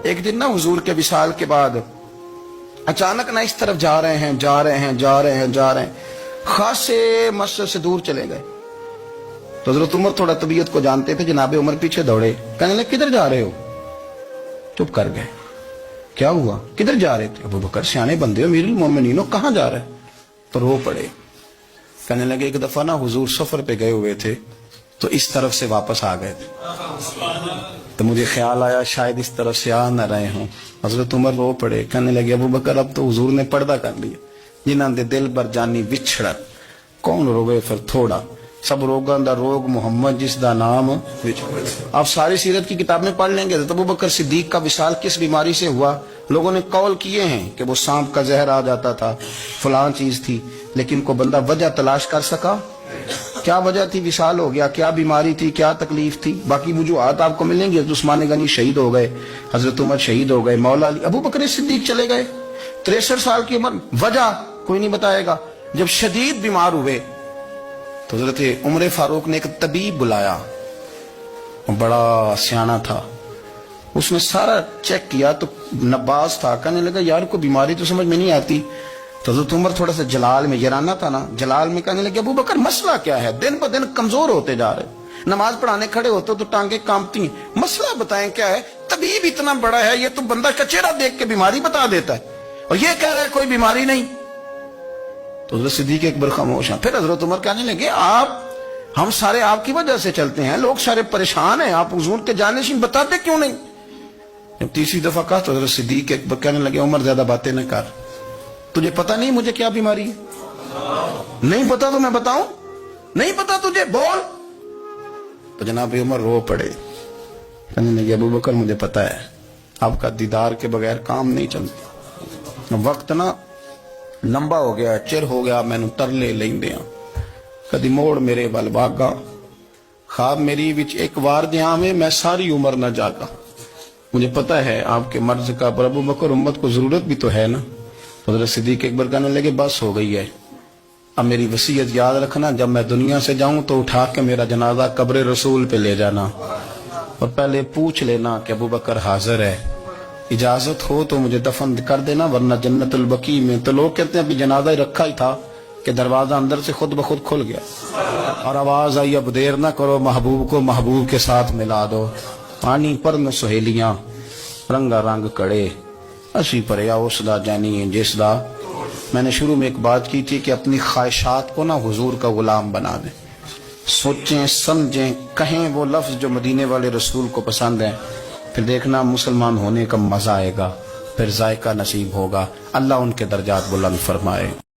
ایک دن نا حضور کے وصال کے بعد اچانک نہ اس طرف جا رہے ہیں خاصے مسجد سے دور چلے گئے. تو حضرت عمر تھوڑا طبیعت کو جانتے تھے. جناب عمر پیچھے دوڑے, کہنے لگے کدھر جا رہے ہو؟ چپ کر گئے. کیا ہوا, کدھر جا رہے تھے؟ ابو بکر سیانے بندے ہو, امیر المومنین ہو, کہاں جا رہے؟ تو رو پڑے. کہنے لگے ایک دفعہ نا حضور سفر پہ گئے ہوئے تھے تو اس طرف سے واپس آ گئے تھے, تو مجھے خیال آیا شاید اس طرف سے آ نہ رہے ہوں. حضرت عمر رو پڑے. کہنے لگے ابو بکر اب تو حضور نے پردہ کر لیا. جنہاں دے دل بر جانی وچھڑ کون روے پھر تھوڑا, سب روگاں دا روگ محمد جس دا نام. آپ ساری سیرت کی کتاب میں پڑھ لیں گے ابو بکر صدیق کا وصال کس بیماری سے ہوا. لوگوں نے قول کیے ہیں کہ وہ سانپ کا زہر آ جاتا تھا, فلاں چیز تھی, لیکن کو بندہ وجہ تلاش کر سکا کیا وجہ تھی وصال ہو گیا, کیا بیماری تھی, کیا تکلیف تھی. باقی وجوہات آپ کو ملیں گے. عثمان غنی شہید ہو گئے, حضرت عمر شہید ہو گئے, مولا علی, ابو بکر صدیق چلے گئے 63 سال کی عمر. وجہ کوئی نہیں بتائے گا. جب شدید بیمار ہوئے تو حضرت عمر فاروق نے ایک طبیب بلایا, بڑا سیانا تھا. اس نے سارا چیک کیا تو نباز تھا. کہنے لگا یار کو بیماری تو سمجھ میں نہیں آتی. تو حضرت عمر تھوڑا سا جلال میں, یرانہ تھا نا, جلال میں کہنے لگے ابو بکر مسئلہ کیا ہے؟ دن بہ دن کمزور ہوتے جا رہے, نماز پڑھانے کھڑے ہوتے تو ٹانگیں کانپتی ہیں, مسئلہ بتائیں کیا ہے؟ طبیب اتنا بڑا ہے, یہ تو بندہ کا چہرہ دیکھ کے بیماری بتا دیتا ہے, اور یہ کہہ رہا ہے کوئی بیماری نہیں. تو حضرت صدیق ایک بار خاموش ہیں. پھر حضرت عمر کہنے لگے ہم سارے آپ کی وجہ سے چلتے ہیں, لوگ سارے پریشان ہیں, آپ حضور کے جانشین بتاتے کیوں نہیں؟ جب تیسری دفعہ کہا تو حضرت صدیق ایک بار کہنے لگے عمر زیادہ باتیں نہ کر, تجھے پتہ نہیں مجھے کیا بیماری ہے؟ نہیں پتا تو میں بتاؤں, نہیں پتا تجھے بول. تو جناب عمر رو پڑے. کہنے لگے ابو بکر مجھے پتا ہے آپ کا دیدار کے بغیر کام نہیں چلتا. وقت نا لمبا ہو گیا, چر ہو گیا, میں ترلے لیندیاں کدی موڑ میرے ول باگا, خواب میری وچ ایک وار دیاں میں ساری عمر نہ جاگا. مجھے پتا ہے آپ کے مرض کا, پر ابو بکر امت کو ضرورت بھی تو ہے نا. حضرت صدیق ایک بار کہنے لگے بس ہو گئی ہے, اب میری وصیت یاد رکھنا, جب میں دنیا سے جاؤں تو اٹھا کے میرا جنازہ قبر رسول پہ لے جانا, اور پہلے پوچھ لینا کہ ابو بکر حاضر ہے, اجازت ہو تو مجھے دفن کر دینا, ورنہ جنت البقیع میں. تو لوگ کہتے ہیں ابھی جنازہ ہی رکھا ہی تھا کہ دروازہ اندر سے خود بخود کھل گیا, اور آواز آئی اب دیر نہ کرو, محبوب کو محبوب کے ساتھ ملا دو. پانی پر نہ سہیلیاں رنگا رنگ کڑے, اسی پریا اس دا جانی جس دا. میں نے شروع میں ایک بات کی تھی کہ اپنی خواہشات کو نا حضور کا غلام بنا دیں, سوچیں سمجھیں کہیں وہ لفظ جو مدینے والے رسول کو پسند ہیں, پھر دیکھنا مسلمان ہونے کا مزہ آئے گا, پھر ذائقہ نصیب ہوگا. اللہ ان کے درجات بلند فرمائے.